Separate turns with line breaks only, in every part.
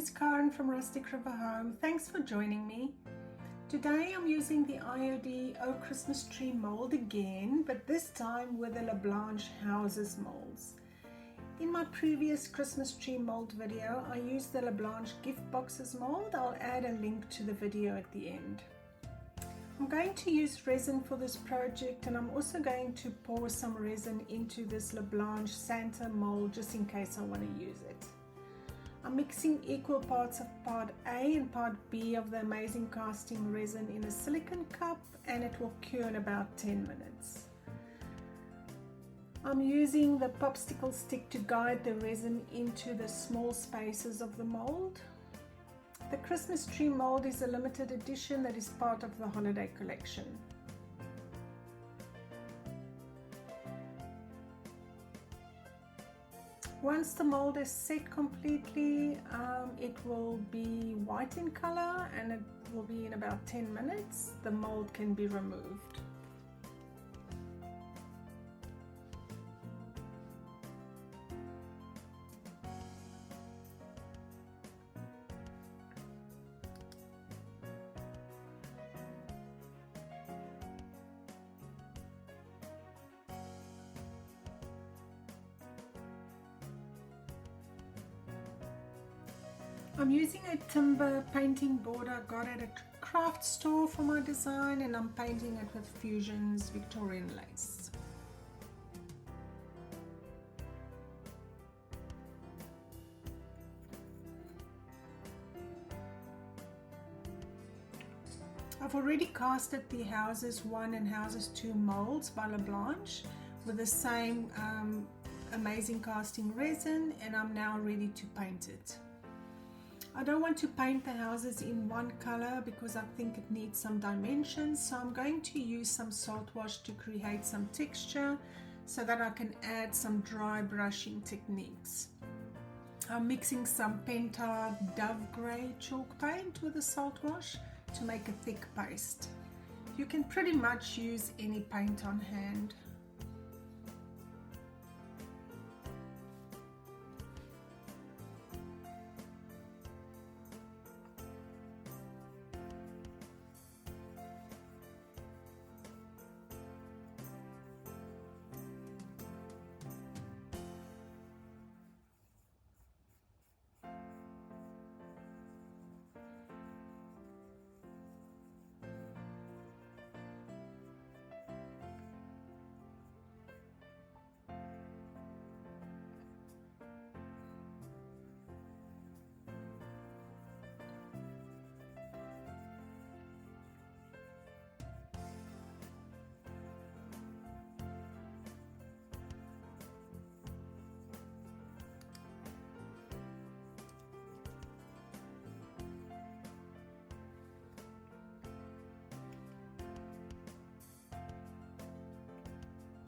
is Karen from Rustic River Home. Thanks for joining me. Today I'm using the IOD Oak Christmas Tree mold again, but this time with the LaBlanche houses molds. In my previous Christmas tree mold video, I used the LaBlanche gift boxes mold. I'll add a link to the video at the end. I'm going to use resin for this project, and I'm also going to pour some resin into this LaBlanche Santa mold just in case I want to use it. I'm mixing equal parts of part A and part B of the amazing casting resin in a silicone cup, and it will cure in about 10 minutes. I'm using the popsicle stick to guide the resin into the small spaces of the mold. The Christmas tree mold is a limited edition that is part of the holiday collection. Once the mold is set completely, it will be white in color, and it will be in about 10 minutes. The mold can be removed. I'm using a timber painting board I got at a craft store for my design, and I'm painting it with Fusion's Victorian lace. I've already casted the Houses 1 and Houses 2 molds by LaBlanche with the same amazing casting resin, and I'm now ready to paint it. I don't want to paint the houses in one color because I think it needs some dimensions, so I'm going to use some salt wash to create some texture so that I can add some dry brushing techniques. I'm mixing some Pentart Dove Grey chalk paint with the salt wash to make a thick paste. You can pretty much use any paint on hand.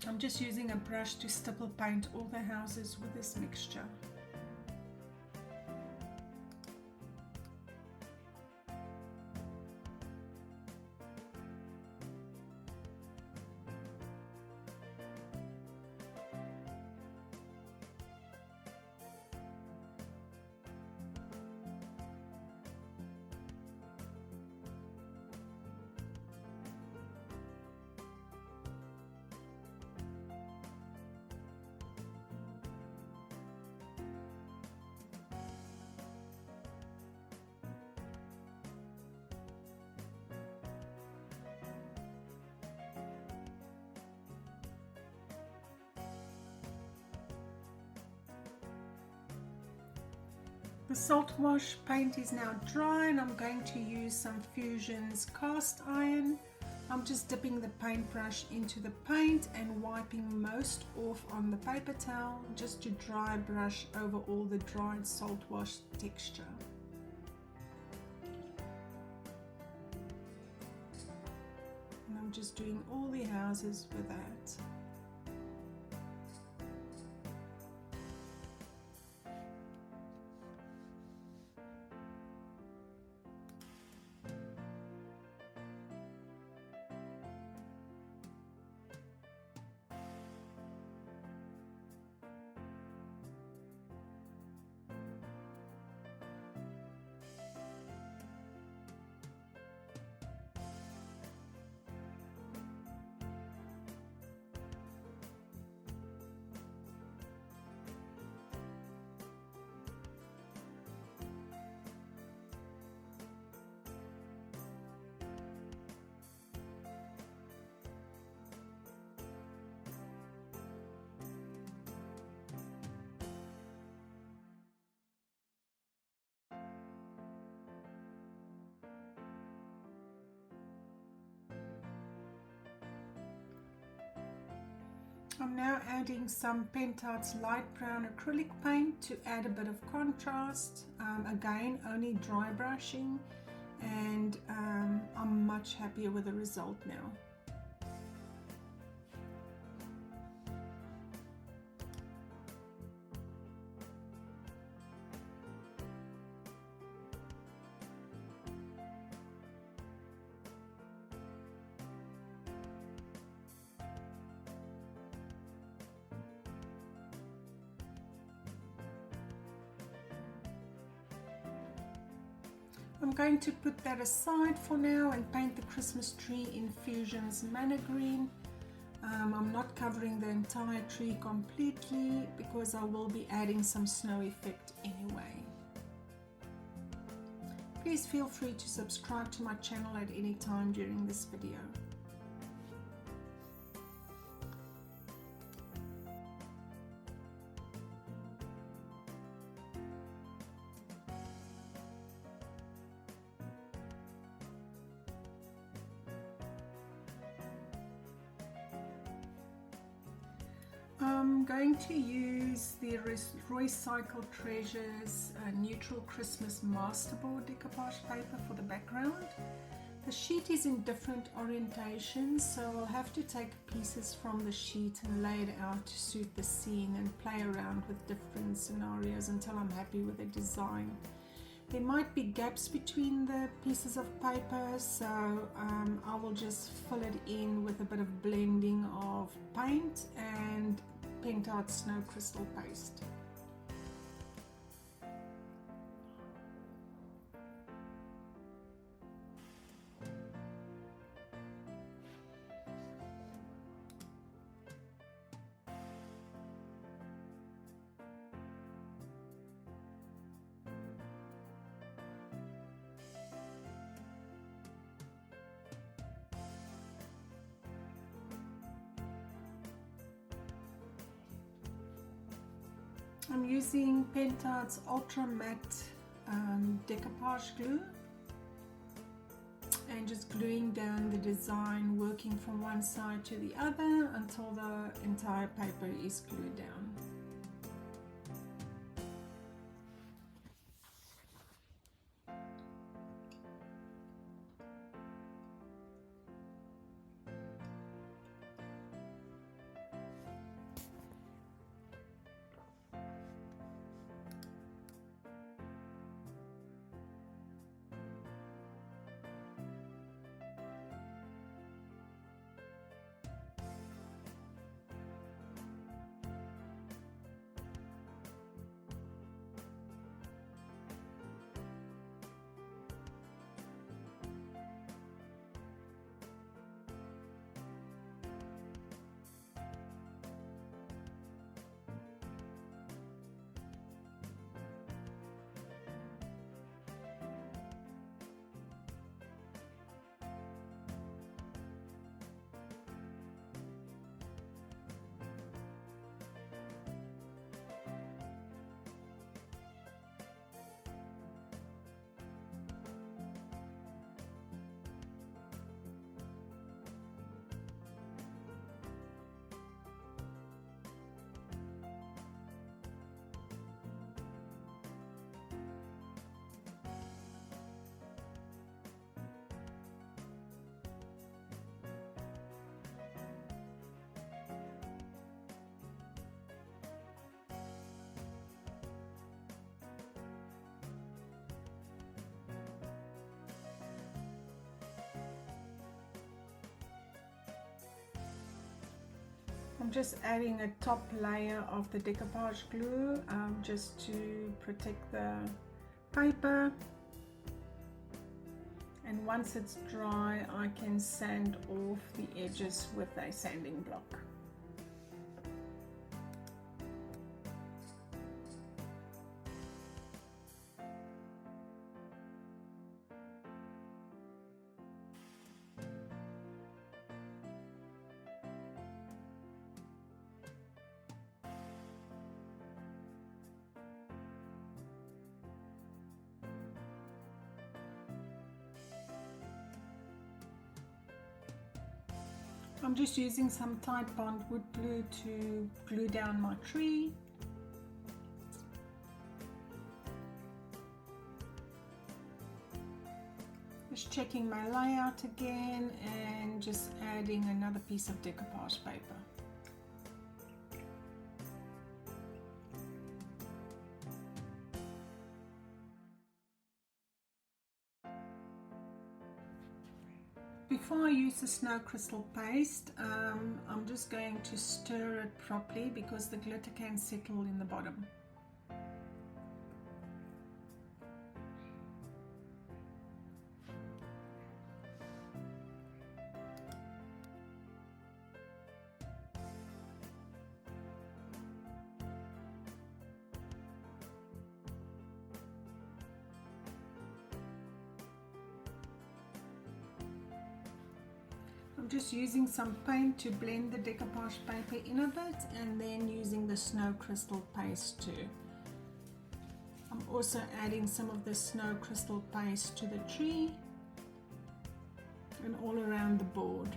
I'm just using a brush to stipple paint all the houses with this mixture. The salt wash paint is now dry, and I'm going to use some Fusion's cast iron. I'm just dipping the paintbrush into the paint and wiping most off on the paper towel just to dry brush over all the dried salt wash texture. And I'm just doing all the houses with that. I'm now adding some Pentart's light brown acrylic paint to add a bit of contrast. Again, only dry brushing, and I'm much happier with the result now. I'm going to put that aside for now and paint the Christmas tree in Fusion's Mana Green. I'm not covering the entire tree completely because I will be adding some snow effect anyway. Please feel free to subscribe to my channel at any time during this video. I'm going to use the Recycled Treasures Neutral Christmas Masterboard decoupage paper for the background. The sheet is in different orientations, so I'll have to take pieces from the sheet and lay it out to suit the scene and play around with different scenarios until I'm happy with the design. There might be gaps between the pieces of paper, so I will just fill it in with a bit of blending of paint and Pentart Snow Crystal Paste. I'm using Pentart's Ultra Matte decoupage glue and just gluing down the design, working from one side to the other until the entire paper is glued down. I'm just adding a top layer of the decoupage glue just to protect the paper, and once it's dry I can sand off the edges with a sanding block. I'm just using some Tide Bond wood glue to glue down my tree. Just checking my layout again and just adding another piece of decoupage paper. Before I use the snow crystal paste, I'm just going to stir it properly because the glitter can settle in the bottom. I'm just using some paint to blend the decoupage paper in a bit and then using the snow crystal paste too. I'm also adding some of the snow crystal paste to the tree and all around the board.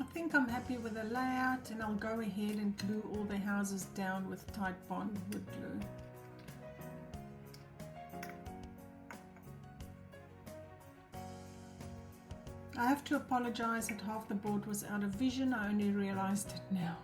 I think I'm happy with the layout, and I'll go ahead and glue all the houses down with Tide Bond wood glue. I have to apologize that half the board was out of vision. I only realized it now.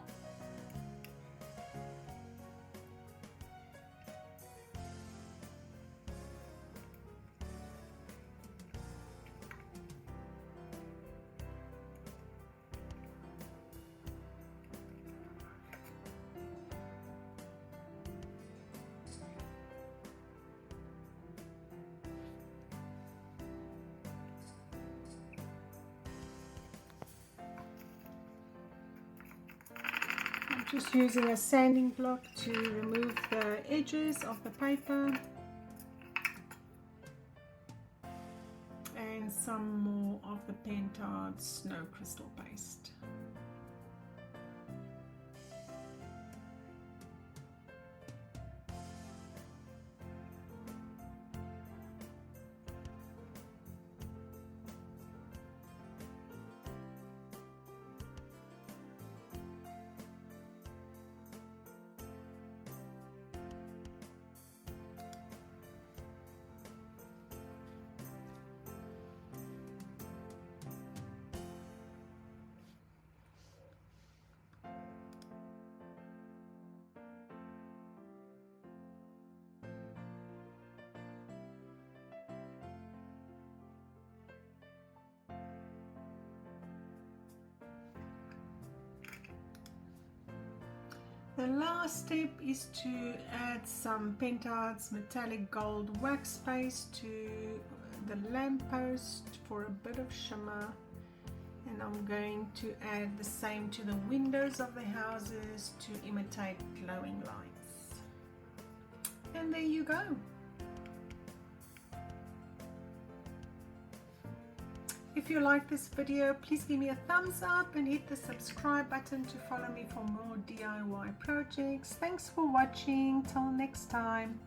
Just using a sanding block to remove the edges of the paper and some more of the Pentart snow crystal paste. The last step is to add some Pentart's metallic gold wax paste to the lamppost for a bit of shimmer, and I'm going to add the same to the windows of the houses to imitate glowing lights. And there you go. If you like this video, please give me a thumbs up and hit the subscribe button to follow me for more DIY projects. Thanks for watching. Till next time.